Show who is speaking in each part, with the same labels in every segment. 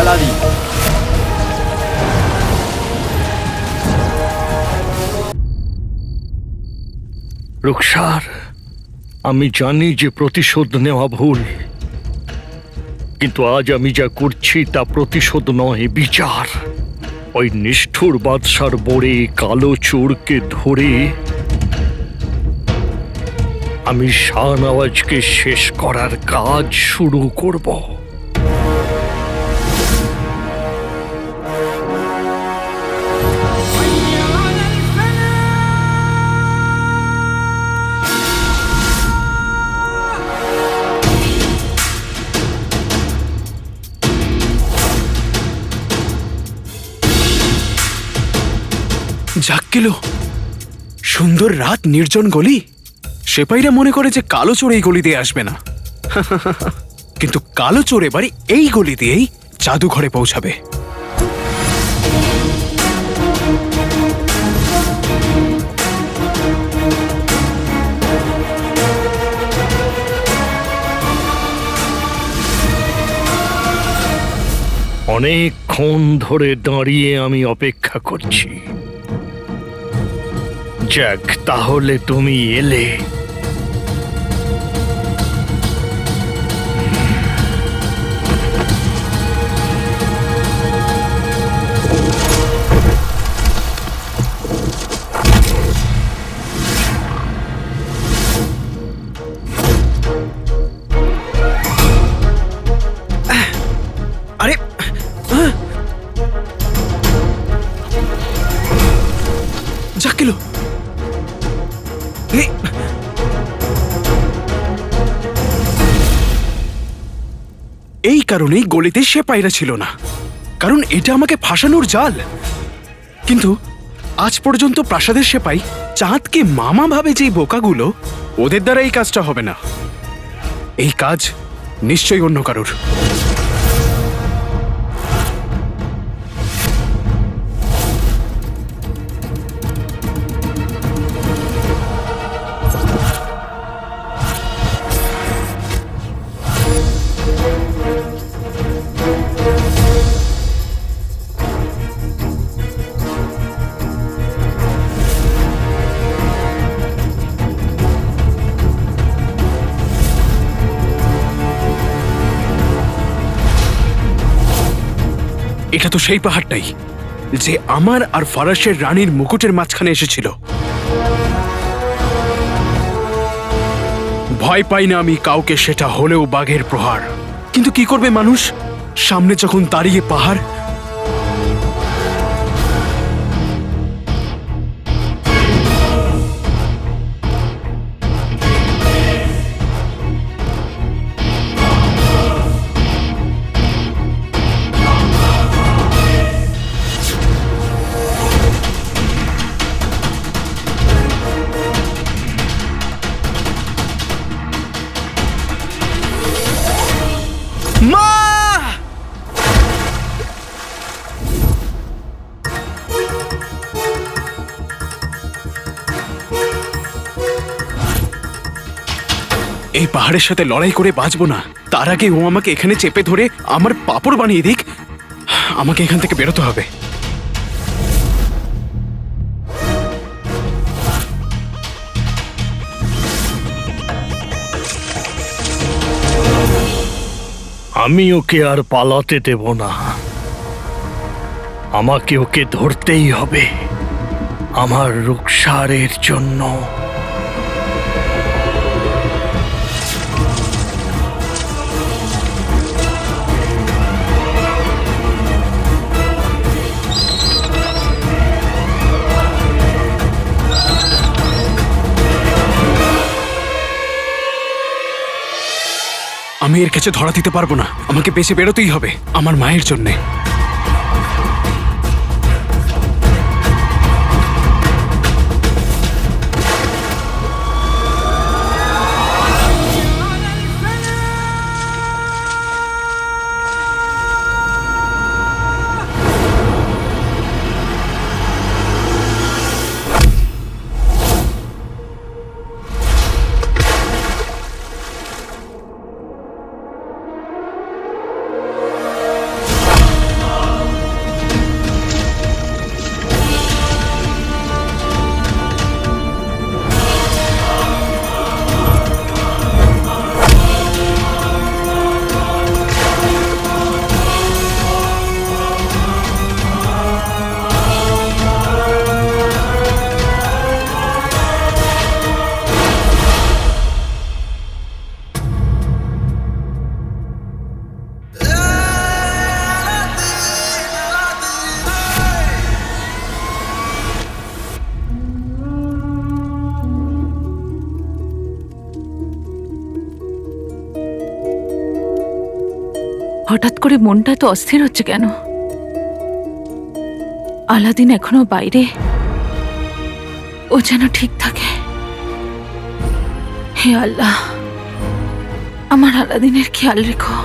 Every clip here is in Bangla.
Speaker 1: আলাদি।
Speaker 2: রুকসার, আমি জানি যে প্রতিশোধ নেওয়া ভুল, কিন্তু আজ আমি যা করছি তা প্রতিশোধ নয়, বিচার। ওই নিষ্ঠুর বাদশার বোরে কালো চোরকে ধরে আমি শাহনওয়াজকে শেষ করার কাজ শুরু করব।
Speaker 3: যাক গেল, সুন্দর রাত, নির্জন গলি। সেপাইরা মনে করে যে কালো চোর এই গলি দিয়ে আসবে না, কিন্তু কালো চোর এবারে এই গলি দিয়েই জাদুঘরে পৌঁছাবে।
Speaker 2: অনেকক্ষণ ধরে দাঁড়িয়ে আমি অপেক্ষা করছি। যাক, তাহলে তুমি এলে।
Speaker 3: আরে যাক গেল, এই কারণেই গলিতে সেপাইরা ছিল না, কারণ এটা আমাকে ফাঁসানোর জাল। কিন্তু আজ পর্যন্ত প্রাসাদের সেপাই চাঁদকে মামা ভাবে যে বোকাগুলো, ওদের দ্বারা এই কাজটা হবে না। এই কাজ নিশ্চয়ই অন্য কারোর। এটা তো সেই পাহাড়টাই যে আমার আর ফরাসের রানীর মুকুটের মাঝখানে এসেছিল। ভয় পাই না আমি কাউকে, সেটা হলেও বাঘের প্রহার। কিন্তু কি করবে মানুষ, সামনে যখন দাঁড়িয়ে পাহাড়। মা! এই পাহাড়ের সাথে লড়াই করে বাঁচবো না, তার আগে ও আমাকে এখানে চেপে ধরে আমার পাপড় বানিয়ে দিক। আমাকে এখান থেকে বেরোতে হবে।
Speaker 2: আমি ওকে আর পালাতে দেব না, আমাকে ওকে ধরতেই হবে আমার রুকসারের জন্য।
Speaker 3: আমি এর কাছে ধরা দিতে পারবো না, আমাকে বেঁচে বেরোতেই হবে আমার মায়ের জন্যে।
Speaker 1: হঠাৎ করে মনটা তো অস্থির হচ্ছে কেন? আলাদিন এখনো বাইরে, ও যেন ঠিক থাকে। হে আল্লাহ, আমার আলাদিনের খেয়াল রেখো।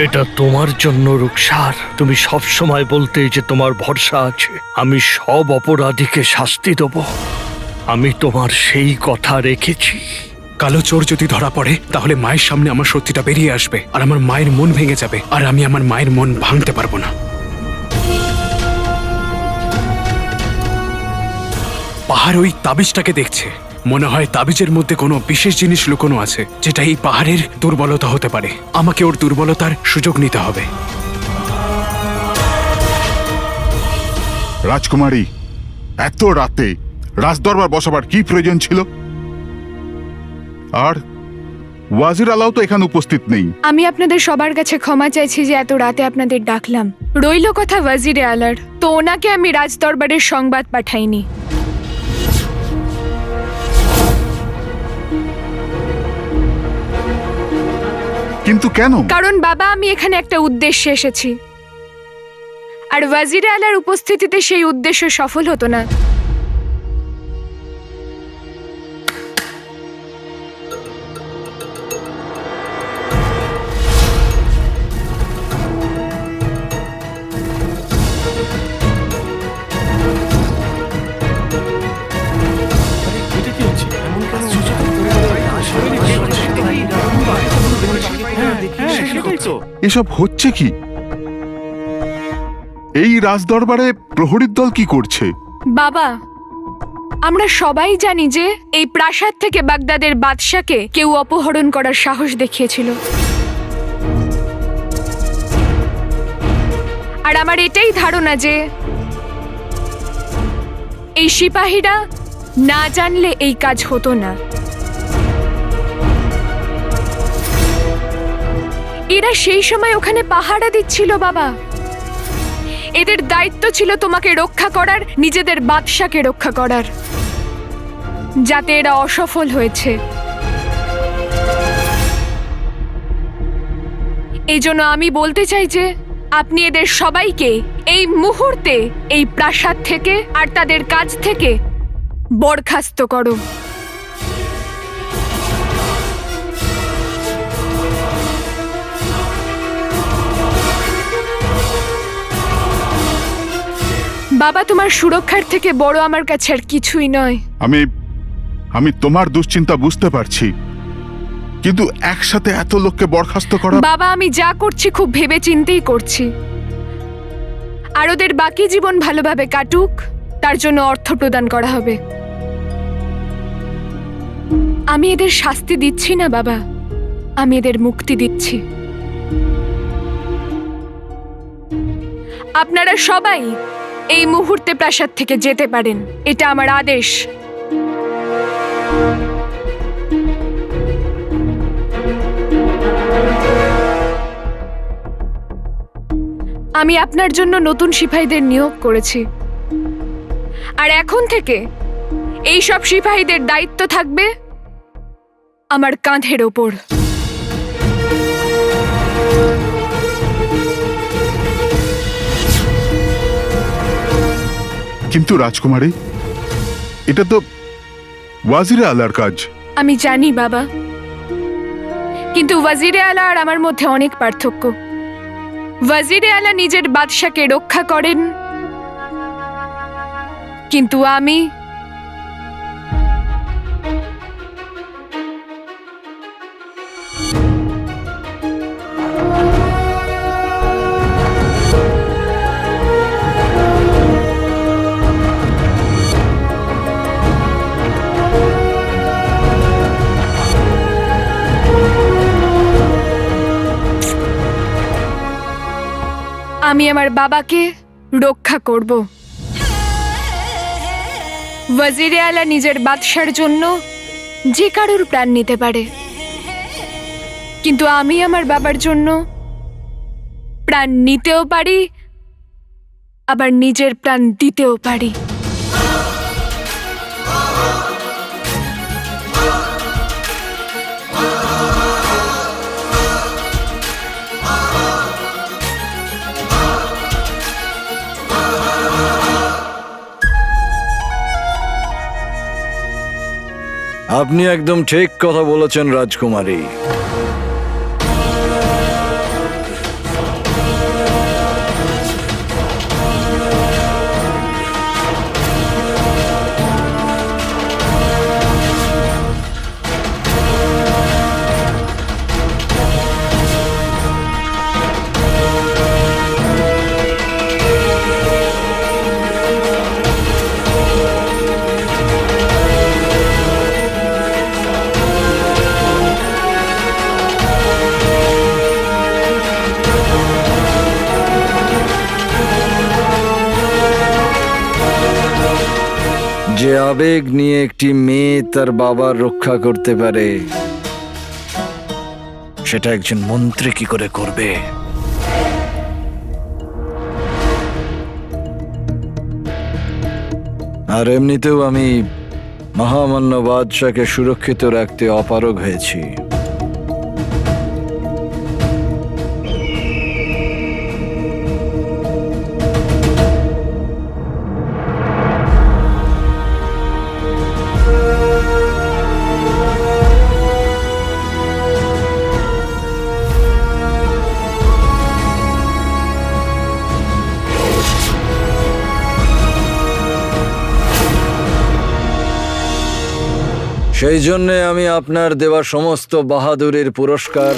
Speaker 2: এটা তোমার জন্য রুকসার। তুমি সব সময় বলতে যে তোমার ভরসা আছে, আমি সব অপরাধীকে শাস্তি দেব। আমি তোমার সেই কথা রেখেছি।
Speaker 3: কালো চোর যদি ধরা পড়ে তাহলে মায়ের সামনে আমার সত্যিটা বেরিয়ে আসবে, আর আমার মায়ের মন ভেঙে যাবে, আর আমি আমার মায়ের মন ভাঙতে পারবো না। পাহাড় ওই তাবিজটাকে দেখছে, মনে হয় তাবিজের মধ্যে কোনো বিশেষ জিনিস লুকোনো আছে, যেটা এই পাহাড়ের দুর্বলতা হতে পারে। আমাকে ওর দুর্বলতার সুযোগ নিতে হবে।
Speaker 4: রাজকুমারী, এত রাতে রাজদরবার বসাবার কি প্রয়োজন ছিল? আর ওয়াজির আলাও তো এখানে উপস্থিত নেই।
Speaker 5: আমি আপনাদের সবার কাছে ক্ষমা চাইছি যে এত রাতে আপনাদের ডাকলাম। রইল কথা ওয়াজিরে আলার, তো ওনাকে আমি রাজদরবারের সংবাদ পাঠাইনি।
Speaker 4: কিন্তু কেন?
Speaker 5: কারণ বাবা, আমি এখানে একটা উদ্দেশ্যে এসেছি, আর ওয়াজিরে আলার উপস্থিতিতে সেই উদ্দেশ্য সফল হতো না।
Speaker 4: এসব হচ্ছে কি? এই রাজদরবারে প্রহরীর দল কি করছে?
Speaker 5: বাবা, আমরা সবাই জানি যে এই প্রাসাদ থেকে বাগদাদের বাদশাকে কেউ অপহরণ করার সাহস দেখিয়েছিল, আর আমার এটাই ধারণা যে এই সিপাহীরা না জানলে এই কাজ হতো না। এরা সেই সময় ওখানে পাহারা দিচ্ছিল বাবা। এদের দায়িত্ব ছিল তোমাকে রক্ষা করার, নিজেদের বাদশাকে রক্ষা করার, যাতে এরা অসফল হয়েছে। এই জন্য আমি বলতে চাই যে আপনি এদের সবাইকে এই মুহূর্তে এই প্রাসাদ থেকে আর তাদের কাজ থেকে বরখাস্ত করো। বাবা, তোমার সুরক্ষার থেকে বড় আমার কাছে আর কিছুই নয়।
Speaker 4: আমি তোমার দুশ্চিন্তা বুঝতে পারছি, কিন্তু একসাথে এত লোককে বরখাস্ত করা।
Speaker 5: বাবা, আমি যা করছি খুব ভেবে চিন্তেই করছি। আর ওদের বাকি জীবন ভালোভাবে কাটুক, তার জন্য অর্থ প্রদান করা হবে। আমি এদের শাস্তি দিচ্ছি না বাবা, আমি এদের মুক্তি দিচ্ছি। আপনারা সবাই এই মুহূর্তে প্রাসাদ থেকে যেতে পারেন, এটা আমার আদেশ। আমি আপনার জন্য নতুন সিপাহীদের নিয়োগ করেছি, আর এখন থেকে এই সব সিপাহীদের দায়িত্ব থাকবে আমার কাঁধের ওপর।
Speaker 4: কিন্তু রাজকুমারী, এটা তো ওয়াজিরে আলার কাজ।
Speaker 5: আমি জানি বাবা, কিন্তু ওয়াজিরে আলা আর আমার মধ্যে অনেক পার্থক্য। ওয়াজিরে আলা নিজের বাদশাকে রক্ষা করেন, কিন্তু আমি আমার বাবাকে রক্ষা করব। ওয়াজিরে আলা নিজের বাদশার জন্য যে কারুর প্রাণ নিতে পারে, কিন্তু আমি আমার বাবার জন্য প্রাণ নিতেও পারি, আবার নিজের প্রাণ দিতেও পারি।
Speaker 6: আপনি একদম ঠিক কথা বলেছেন রাজকুমারী। যে আবেগ নিয়ে একটি মেয়ে তার বাবার রক্ষা করতে পারে, সেটা একজন মন্ত্রী কি করে করবে? আর এমনিতেও আমি মহামান্য বাদশাকে সুরক্ষিত রাখতে অপারগ হয়েছি। সেই জন্যে আমি আপনার দেওয়া সমস্ত বাহাদুরির পুরস্কার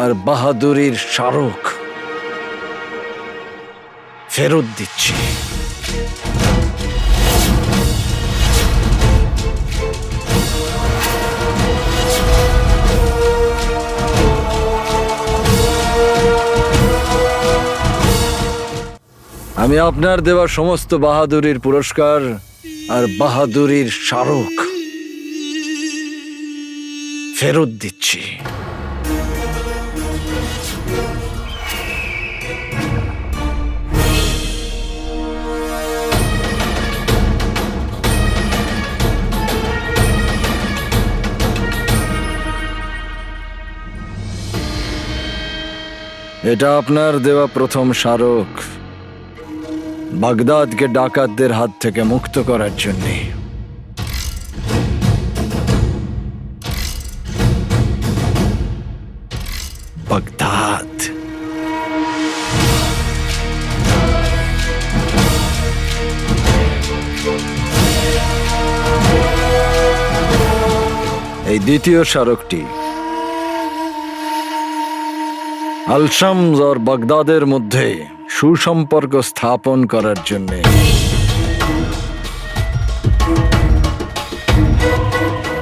Speaker 6: আর বাহাদুরির স্মারক ফেরত দিচ্ছি। আমি আপনার দেওয়া সমস্ত বাহাদুরির পুরস্কার আর বাহাদুরির স্মারক ফেরত দিচ্ছি। এটা আপনার দেওয়া প্রথম স্মারক, বাগদাদকে ডাকাতদের হাত থেকে মুক্ত করার জন্যে। বাগদাদ এই দ্বিতীয় স্মারকটি আল-শামস আর বাগদাদের মধ্যে সুসম্পর্ক স্থাপন করার জন্য।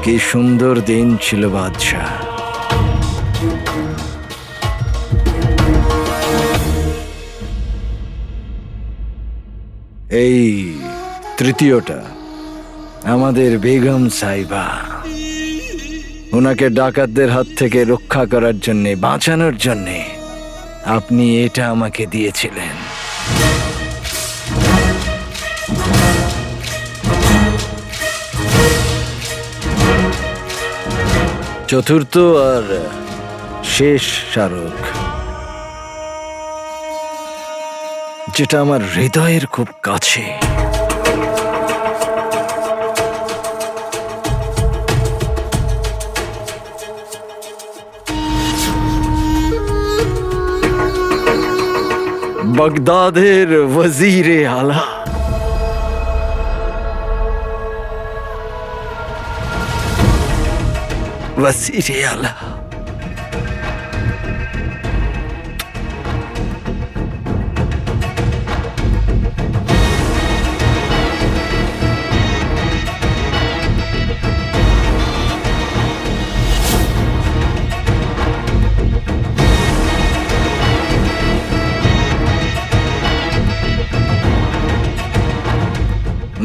Speaker 6: কি সুন্দর দিন ছিল বাদশাহ। এই তৃতীয়টা আমাদের বেগম সাইবা, ওনাকে ডাকাতদের হাত থেকে রক্ষা করার জন্যে, বাঁচানোর জন্যে আপনি এটা আমাকে দিয়েছিলেন। চতুর্থ আর শেষ স্মারক, যেটা আমার হৃদয়ের খুব কাছে। বাগদাদের ওয়াজিরে আলা ওয়াজিরে আলা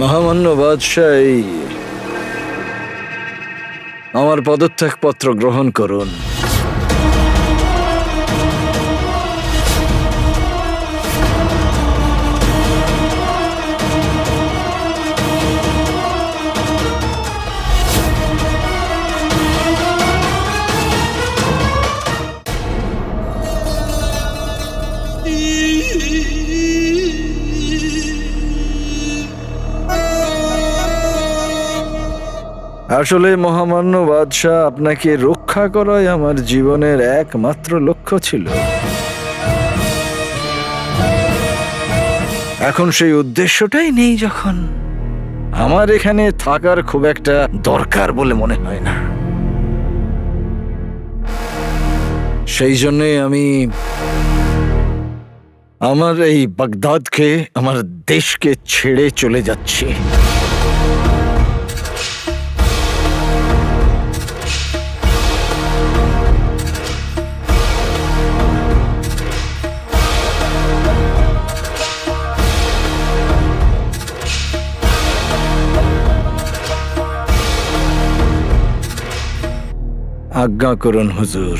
Speaker 6: মহামান্য বাদশাহ, আমার পদত্যাগপত্র গ্রহণ করুন। আসলে মহামান্য বাদশাহ, আপনাকে রক্ষা করাই আমার জীবনের একমাত্র লক্ষ্য ছিল। এখন সেই উদ্দেশ্যটাই নেই যখন, আমার এখানে থাকার খুব একটা দরকার বলে মনে হয় না। সেই জন্যে আমি আমার এই বাগদাদকে, আমার দেশকে ছেড়ে চলে যাচ্ছি। আজ্ঞা করুন হুজুর।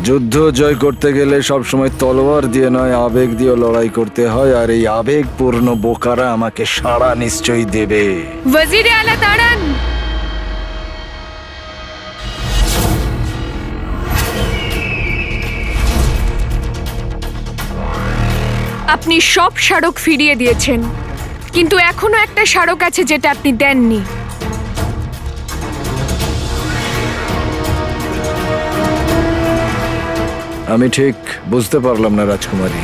Speaker 6: যুদ্ধ জয় করতে গেলে সবসময় তলোয়ার দিয়ে নয়, আবেগ দিয়ে লড়াই করতে হয়, আর এই আবেগপূর্ণ বোকারা আমাকে সাড়া নিশ্চয়ই দেবে।
Speaker 5: ওয়াজিরে আলা দাঁড়ান। আপনি সব স্মারক ফিরিয়ে দিয়েছেন, কিন্তু এখনো একটা স্মারক আছে যেটা আপনি দেননি।
Speaker 6: আমি ঠিক বুঝতে পারলাম না রাজকুমারী।